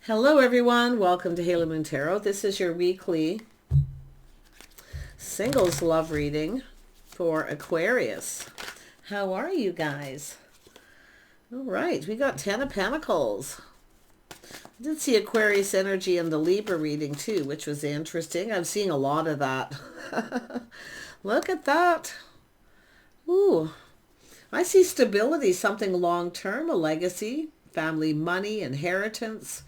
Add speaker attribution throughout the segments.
Speaker 1: Hello everyone, welcome to Halo Moon Tarot. This is your weekly singles love reading for Aquarius. How are you guys? All right, we got 10 of Pentacles. I did see Aquarius energy in the Libra reading too, which was interesting. I'm seeing a lot of that. Look at that. Ooh, I see stability, something long-term, a legacy, family money, inheritance.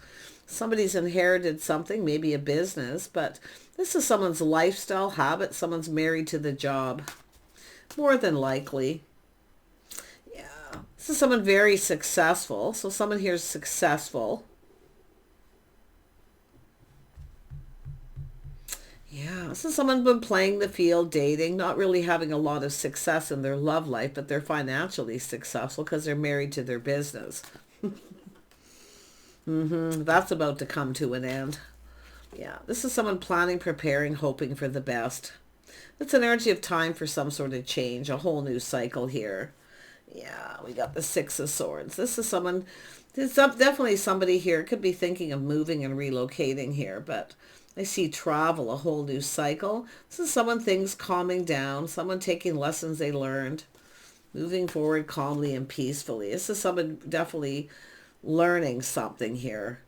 Speaker 1: Somebody's inherited something, maybe a business, but this is someone's lifestyle habit. Someone's married to the job, more than likely. Yeah, this is someone very successful. So someone here is successful. Yeah, this is someone been playing the field, dating, not really having a lot of success in their love life, but they're financially successful because they're married to their business. That's about to come to an end. Yeah, this is someone planning, preparing, hoping for the best. It's an energy of time for some sort of change, a whole new cycle here. Yeah, we got the Six of Swords. This is someone, there's definitely somebody here, could be thinking of moving and relocating here, but I see travel, a whole new cycle. This is someone, things calming down, someone taking lessons they learned, moving forward calmly and peacefully. This is someone definitely learning something here.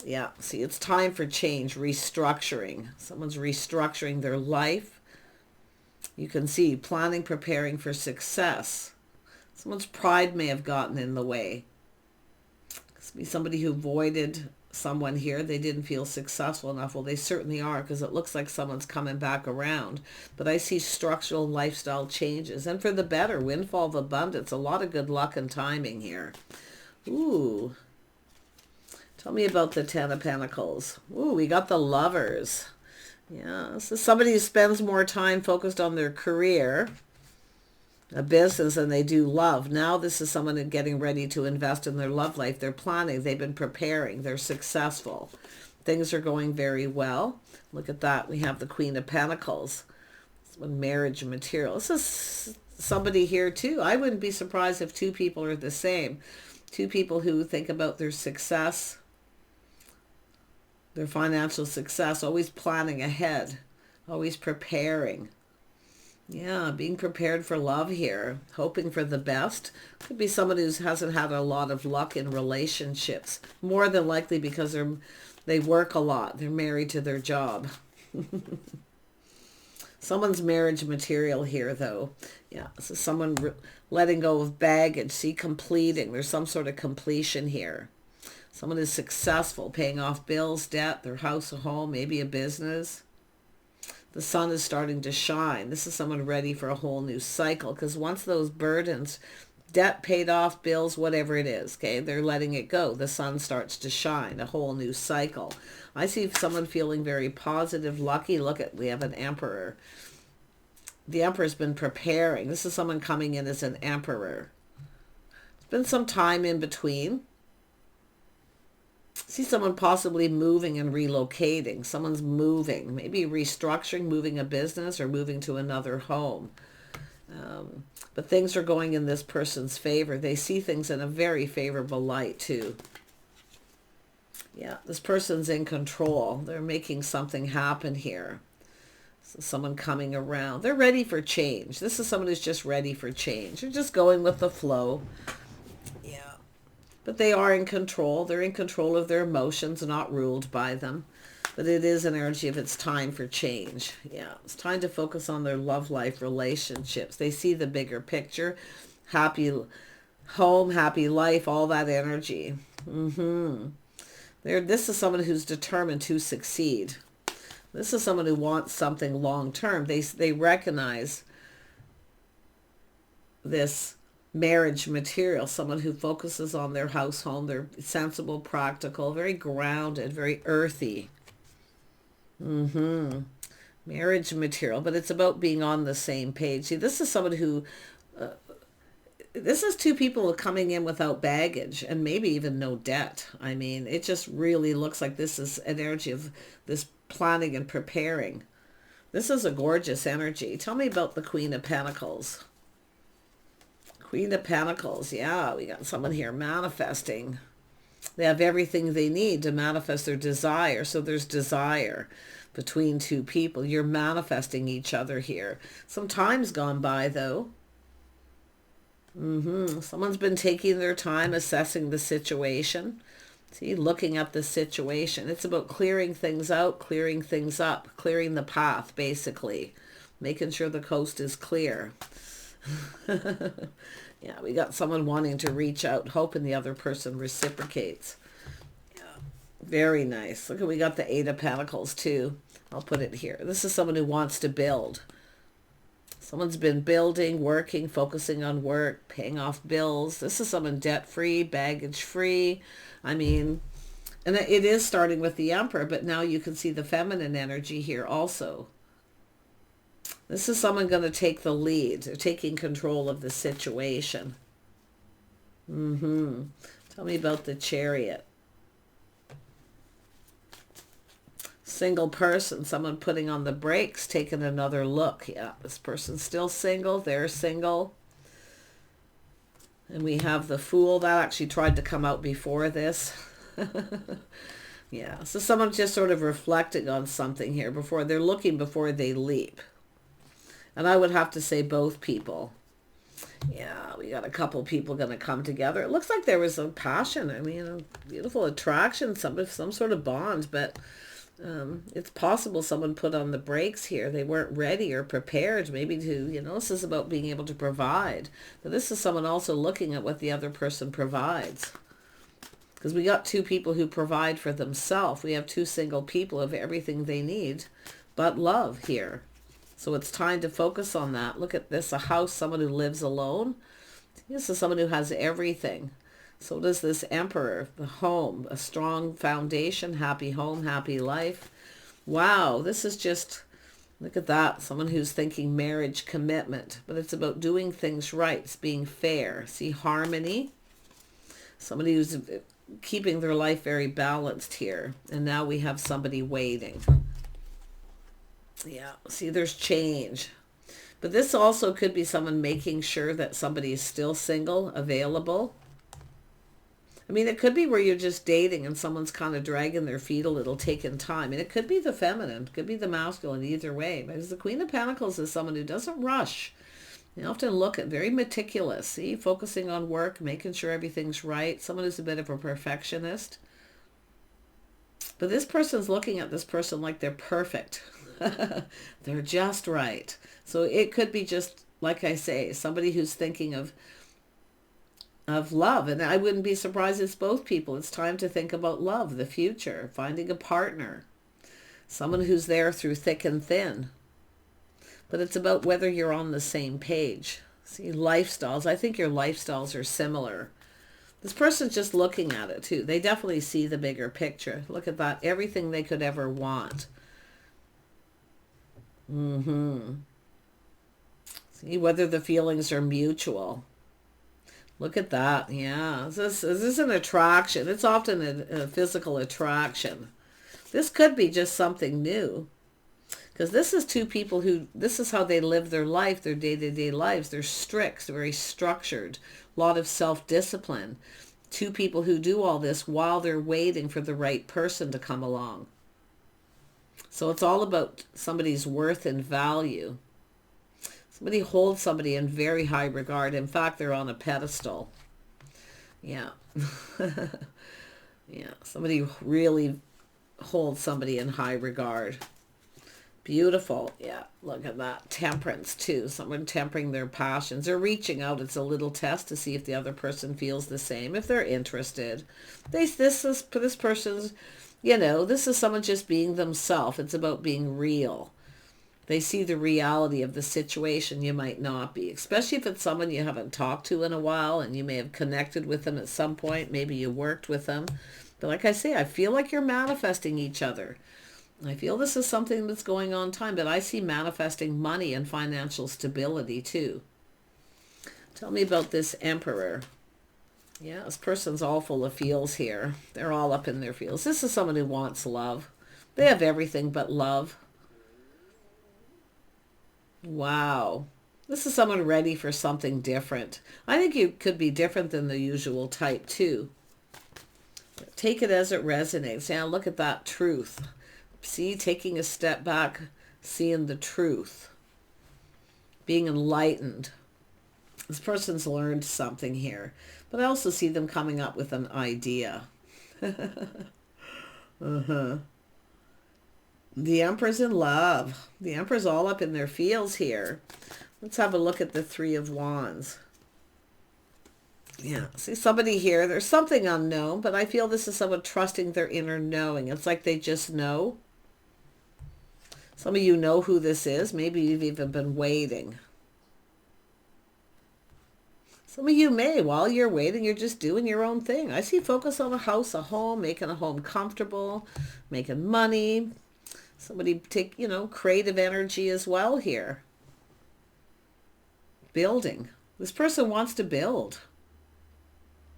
Speaker 1: Yeah, see, it's time for change, restructuring. Someone's restructuring their life. You can see planning, preparing for success. Someone's pride may have gotten in the way. This could be somebody who avoided someone here. They didn't feel successful enough. Well, they certainly are, because it looks like someone's coming back around. But I see structural lifestyle changes, and for the better, windfall of abundance, a lot of good luck and timing here. Ooh. Tell me about the Ten of Pentacles. Ooh, we got the Lovers. Yeah, this is somebody who spends more time focused on their career, a business, than they do love. Now this is someone getting ready to invest in their love life. They're planning. They've been preparing. They're successful. Things are going very well. Look at that. We have the Queen of Pentacles. This one, marriage material. This is somebody here too. I wouldn't be surprised if two people are the same. Two people who think about their success, their financial success, always planning ahead, always preparing. Yeah, being prepared for love here, hoping for the best. Could be someone who hasn't had a lot of luck in relationships, more than likely because they work a lot. They're married to their job. Someone's marriage material here, though. Yeah, so someone letting go of baggage. See, completing. There's some sort of completion here. Someone is successful, paying off bills, debt, their house, a home, maybe a business. The sun is starting to shine. This is someone ready for a whole new cycle, because once those burdens, debt paid off, bills, whatever it is, okay, they're letting it go. The sun starts to shine, a whole new cycle. I see someone feeling very positive, lucky. Look at, we have an Emperor. The Emperor's been preparing. This is someone coming in as an Emperor. It's been some time in between. See someone possibly moving and relocating. Someone's moving, maybe restructuring, moving a business, or moving to another home. But things are going in this person's favor. They see things in a very favorable light too. Yeah, this person's in control. They're making something happen here. So someone coming around. They're ready for change. This is someone who's just ready for change. They're just going with the flow. Yeah. But they are in control. They're in control of their emotions, not ruled by them. But it is an energy of it's time for change. Yeah, it's time to focus on their love life, relationships. They see the bigger picture. Happy home, happy life, all that energy. This is someone who's determined to succeed. This is someone who wants something long term. They recognize this marriage material, someone who focuses on their house, home. They're sensible, practical, very grounded, very earthy. Marriage material, but it's about being on the same page. See, this is someone who, this is two people coming in without baggage and maybe even no debt. I mean, it just really looks like this is an energy of this planning and preparing. This is a gorgeous energy. Tell me about the Queen of Pentacles. Queen of Pentacles. Yeah, we got someone here manifesting. They have everything they need to manifest their desire. So there's desire between two people. You're manifesting each other here. Some time's gone by, though. Someone's been taking their time assessing the situation. See, looking at the situation. It's about clearing things out, clearing things up, clearing the path, basically. Making sure the coast is clear. Yeah, we got someone wanting to reach out, hoping the other person reciprocates. Yeah, very nice. Look, we got the Eight of Pentacles, too. I'll put it here. This is someone who wants to build. Someone's been building, working, focusing on work, paying off bills. This is someone debt-free, baggage-free. I mean, and it is starting with the Emperor, but now you can see the feminine energy here also. This is someone going to take the lead. They're taking control of the situation. Tell me about the Chariot. Single person, someone putting on the brakes, taking another look. Yeah, this person's still single. They're single. And we have the Fool. That actually tried to come out before this. Yeah, so someone just sort of reflecting on something here before they're looking before they leap. And I would have to say both people. Yeah, we got a couple people going to come together. It looks like there was a passion. I mean, a beautiful attraction, some sort of bond. But it's possible someone put on the brakes here. They weren't ready or prepared maybe to, this is about being able to provide. But this is someone also looking at what the other person provides. Because we got two people who provide for themselves. We have two single people who have everything they need but love here. So it's time to focus on that. Look at this, a house, someone who lives alone. This is someone who has everything. So does this Emperor, the home, a strong foundation, happy home, happy life. Wow, this is just, look at that, someone who's thinking marriage, commitment. But it's about doing things right, it's being fair. See, harmony. Somebody who's keeping their life very balanced here. And now we have somebody waiting. Yeah, see, there's change. But this also could be someone making sure that somebody is still single, available. I mean, it could be where you're just dating and someone's kind of dragging their feet a little, taking time. And it could be the feminine, it could be the masculine, either way. Because the Queen of Pentacles is someone who doesn't rush. You often look at very meticulous, see, focusing on work, making sure everything's right. Someone who's a bit of a perfectionist. But this person's looking at this person like they're perfect. They're just right. So it could be just, like I say, somebody who's thinking of love. And I wouldn't be surprised it's both people. It's time to think about love, the future, finding a partner. Someone who's there through thick and thin. But it's about whether you're on the same page. See, lifestyles. I think your lifestyles are similar. This person's just looking at it too. They definitely see the bigger picture. Look at that. Everything they could ever want. See, whether the feelings are mutual. Look at that. Yeah. This is an attraction. It's often a physical attraction. This could be just something new. Because this is two people who, this is how they live their life, their day-to-day lives. They're strict, very structured, a lot of self-discipline. Two people who do all this while they're waiting for the right person to come along. So it's all about somebody's worth and value. Somebody holds somebody in very high regard. In fact, they're on a pedestal. Yeah. Yeah. Somebody really holds somebody in high regard. Beautiful. Yeah. Look at that. Temperance too. Someone tempering their passions. They're reaching out. It's a little test to see if the other person feels the same. If they're interested. This person's, this is someone just being themselves. It's about being real. They see the reality of the situation. You might not be, especially if it's someone you haven't talked to in a while and you may have connected with them at some point. Maybe you worked with them. But like I say, I feel like you're manifesting each other. I feel this is something that's going on time, but I see manifesting money and financial stability too. Tell me about this Emperor. Yeah, this person's all full of feels here. They're all up in their feels. This is someone who wants love. They have everything but love. Wow. This is someone ready for something different. I think you could be different than the usual type too. Take it as it resonates. Now look at that truth. See, taking a step back, seeing the truth, being enlightened. This person's learned something here, but I also see them coming up with an idea. The Emperor's in love. The Emperor's all up in their feels here. Let's have a look at the Three of Wands. Yeah, see somebody here, there's something unknown, but I feel this is someone trusting their inner knowing. It's like they just know. Some of you know who this is. Maybe you've even been waiting. Some of you may, while you're waiting, you're just doing your own thing. I see focus on a house, a home, making a home comfortable, making money. Somebody take, creative energy as well here. Building. This person wants to build.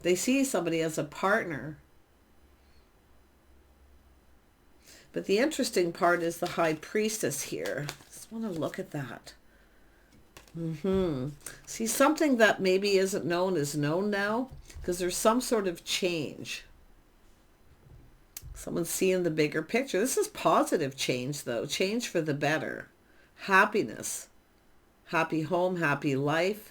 Speaker 1: They see somebody as a partner. But the interesting part is the High Priestess here. Just want to look at that. See, something that maybe isn't known is known now, because there's some sort of change. Someone's seeing the bigger picture. This is positive change, though. Change for the better. Happiness. Happy home, happy life.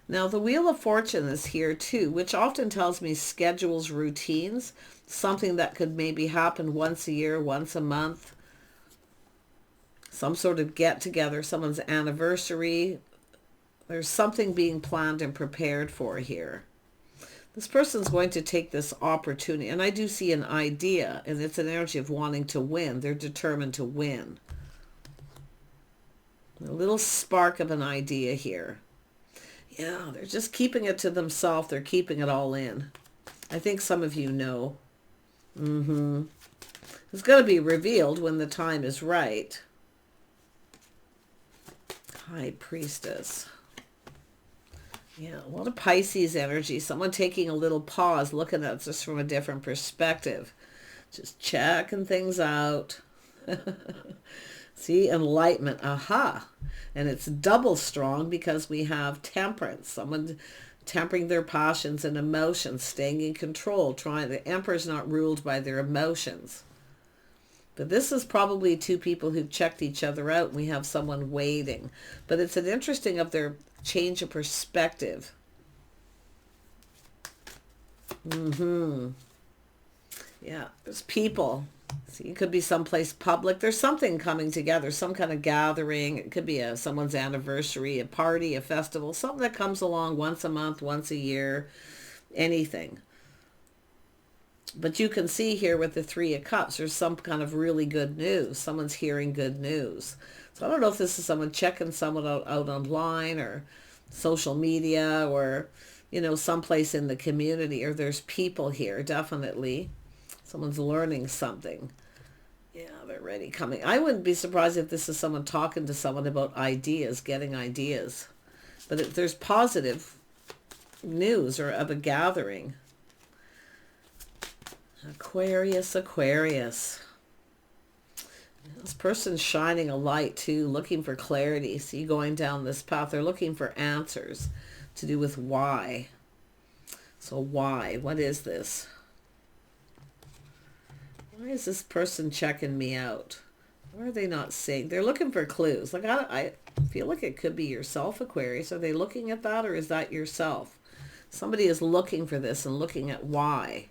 Speaker 1: Now, the Wheel of Fortune is here too, which often tells me schedules, routines, something that could maybe happen once a year, once a month, some sort of get-together, someone's anniversary. There's something being planned and prepared for here. This person's going to take this opportunity, and I do see an idea, and it's an energy of wanting to win. They're determined to win. A little spark of an idea here. Yeah, they're just keeping it to themselves. They're keeping it all in. I think some of you know. It's going to be revealed when the time is right. High Priestess. Yeah, a lot of Pisces energy. Someone taking a little pause, looking at it just from a different perspective. Just checking things out. See, enlightenment. Aha. And it's double strong because we have temperance. Someone tempering their passions and emotions, staying in control, the Emperor's not ruled by their emotions. But this is probably two people who've checked each other out, and we have someone waiting. But it's an interesting of their change of perspective. Yeah, there's people. See, it could be someplace public. There's something coming together, some kind of gathering. It could be someone's anniversary, a party, a festival, something that comes along once a month, once a year, anything. But you can see here with the Three of Cups, there's some kind of really good news. Someone's hearing good news. So I don't know if this is someone checking someone out online or social media or, someplace in the community, or there's people here, definitely. Someone's learning something. Yeah, they're ready coming. I wouldn't be surprised if this is someone talking to someone about ideas, getting ideas. But if there's positive news or of a gathering. Aquarius. This person's shining a light too, looking for clarity. See, going down this path, they're looking for answers to do with why. So why? What is this? Why is this person checking me out? Why are they not saying? They're looking for clues. Like I feel like it could be yourself, Aquarius. Are they looking at that, or is that yourself? Somebody is looking for this and looking at why.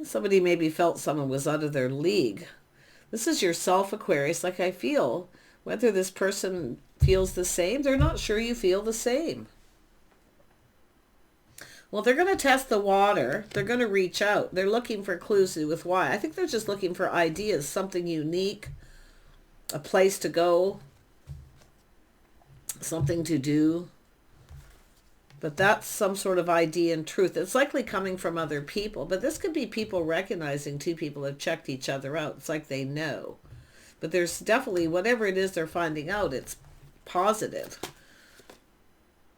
Speaker 1: Somebody maybe felt someone was out of their league. This is yourself, Aquarius. Like I feel, whether this person feels the same, they're not sure you feel the same. Well, they're going to test the water. They're going to reach out. They're looking for clues to do with why. I think they're just looking for ideas, something unique, a place to go, something to do. But that's some sort of idea and truth. It's likely coming from other people, but this could be people recognizing two people have checked each other out. It's like they know. But there's definitely, whatever it is they're finding out, it's positive.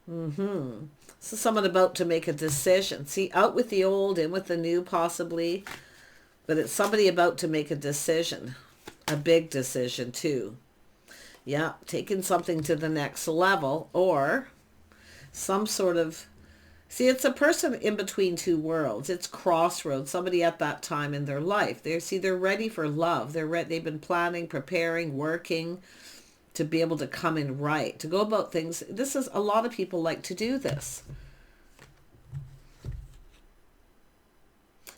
Speaker 1: So someone about to make a decision. See, out with the old, in with the new possibly. But it's somebody about to make a decision. A big decision too. Yeah, taking something to the next level, or some sort of, see, it's a person in between two worlds. It's crossroads. Somebody at that time in their life. They're ready for love. They've been planning, preparing, working to be able to come in right, to go about things. This is, a lot of people like to do this.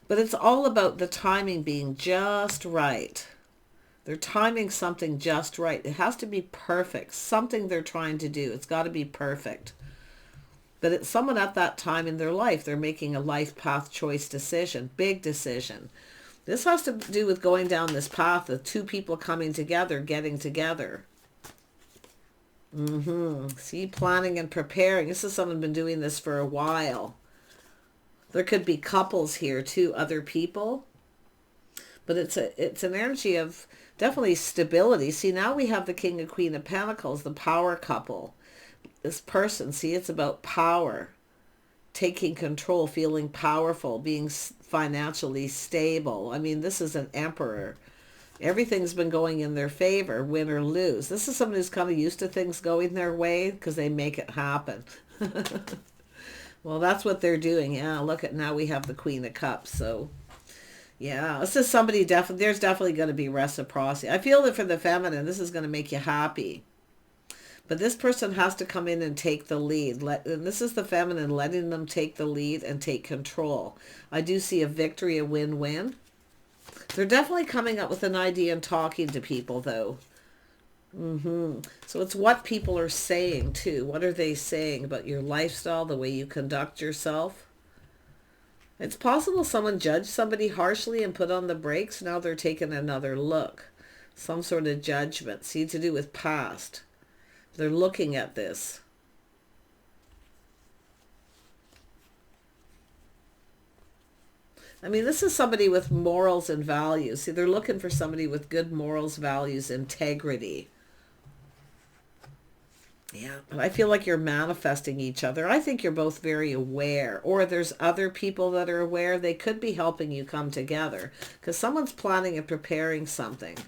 Speaker 1: But it's all about the timing being just right. They're timing something just right. It has to be perfect. Something they're trying to do. It's got to be perfect. But it's someone at that time in their life. They're making a life path choice decision. Big decision. This has to do with going down this path of two people coming together, getting together. See, planning and preparing. This is someone been doing this for a while. There could be couples here too, other people. But it's an energy of definitely stability. See, now we have the King and Queen of Pentacles, the power couple. This person, see, it's about power, taking control, feeling powerful, being financially stable. I mean, this is an emperor. Everything's been going in their favor, win or lose. This is someone who's kind of used to things going their way because they make it happen. Well, that's what they're doing. Yeah, look at, now we have the Queen of Cups. So, yeah, this is somebody, there's definitely going to be reciprocity. I feel that for the feminine, this is going to make you happy. But this person has to come in and take the lead. And this is the feminine, letting them take the lead and take control. I do see a victory, a win-win. They're definitely coming up with an idea and talking to people, though. So it's what people are saying, too. What are they saying about your lifestyle, the way you conduct yourself? It's possible someone judged somebody harshly and put on the brakes. Now they're taking another look. Some sort of judgment. See, to do with past. They're looking at this. I mean, this is somebody with morals and values. See, they're looking for somebody with good morals, values, integrity. Yeah, but I feel like you're manifesting each other. I think you're both very aware. Or there's other people that are aware. They could be helping you come together. Because someone's planning and preparing something.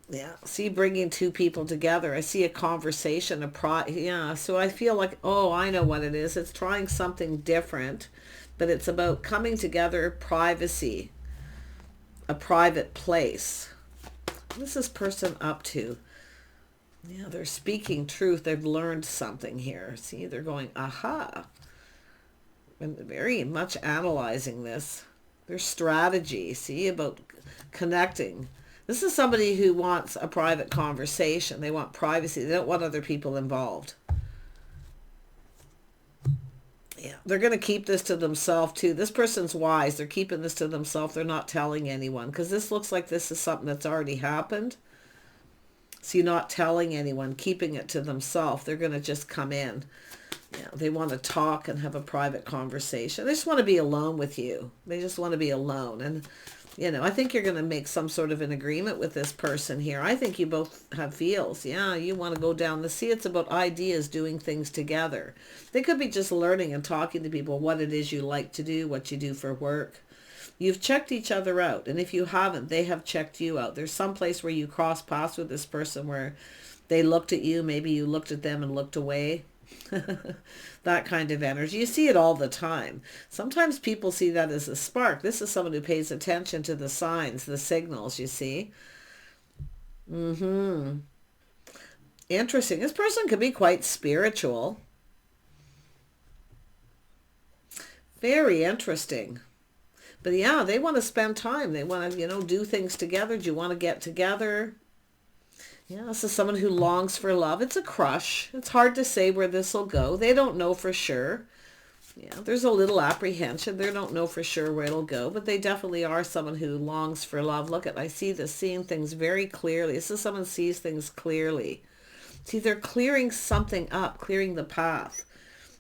Speaker 1: Yeah, see, bringing two people together. I see a conversation, yeah, so I feel like, oh, I know what it is. It's trying something different, but it's about coming together, privacy, a private place. What is this person up to? Yeah, they're speaking truth. They've learned something here. See, they're going, aha. And very much analyzing this. Their strategy, see, about connecting. This is somebody who wants a private conversation. They want privacy. They don't want other people involved. Yeah, they're going to keep this to themselves too. This person's wise. They're keeping this to themselves. They're not telling anyone because this looks like this is something that's already happened. So you're not telling anyone, keeping it to themselves. They're going to just come in. Yeah, they want to talk and have a private conversation. They just want to be alone with you. They just want to be alone. And you know, I think you're going to make some sort of an agreement with this person here. I think you both have feels. Yeah, you want to go down the sea. It's about ideas, doing things together. They could be just learning and talking to people what it is you like to do, what you do for work. You've checked each other out. And if you haven't, they have checked you out. There's some place where you cross paths with this person where they looked at you. Maybe you looked at them and looked away. That kind of energy. You see it all the time. Sometimes people see that as a spark. This is someone who pays attention to the signs, the signals, you see. Interesting. This person could be quite spiritual. Very interesting. But yeah, they want to spend time. They want to, you know, do things together. Do you want to get together? Yeah, this is someone who longs for love. It's a crush. It's hard to say where this will go. They don't know for sure. Yeah, there's a little apprehension. They don't know for sure where it'll go, but they definitely are someone who longs for love. Look at, I see this, seeing things very clearly. This is someone who sees things clearly. See, they're clearing something up, clearing the path.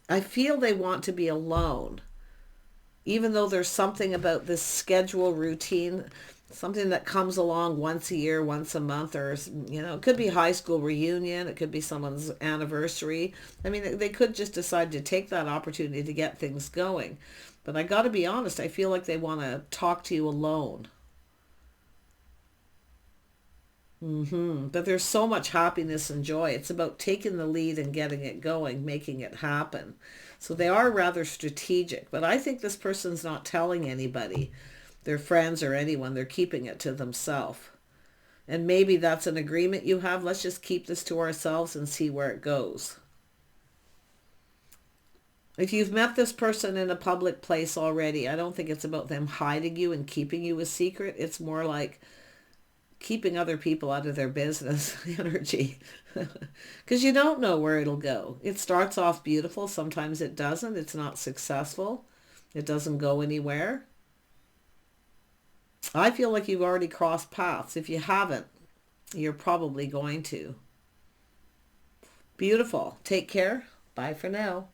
Speaker 1: I feel they want to be alone. Even though there's something about this schedule routine, something that comes along once a year, once a month, or, you know, it could be high school reunion. It could be someone's anniversary. I mean, they could just decide to take that opportunity to get things going. But I got to be honest, I feel like they want to talk to you alone. But there's so much happiness and joy. It's about taking the lead and getting it going, making it happen. So they are rather strategic, but I think this person's not telling anybody, their friends or anyone. They're keeping it to themselves. And maybe that's an agreement you have. Let's just keep this to ourselves and see where it goes. If you've met this person in a public place already, I don't think it's about them hiding you and keeping you a secret. It's more like keeping other people out of their business energy. Because you don't know where it'll go. It starts off beautiful. Sometimes it doesn't. It's not successful. It doesn't go anywhere. I feel like you've already crossed paths. If you haven't, you're probably going to. Beautiful. Take care. Bye for now.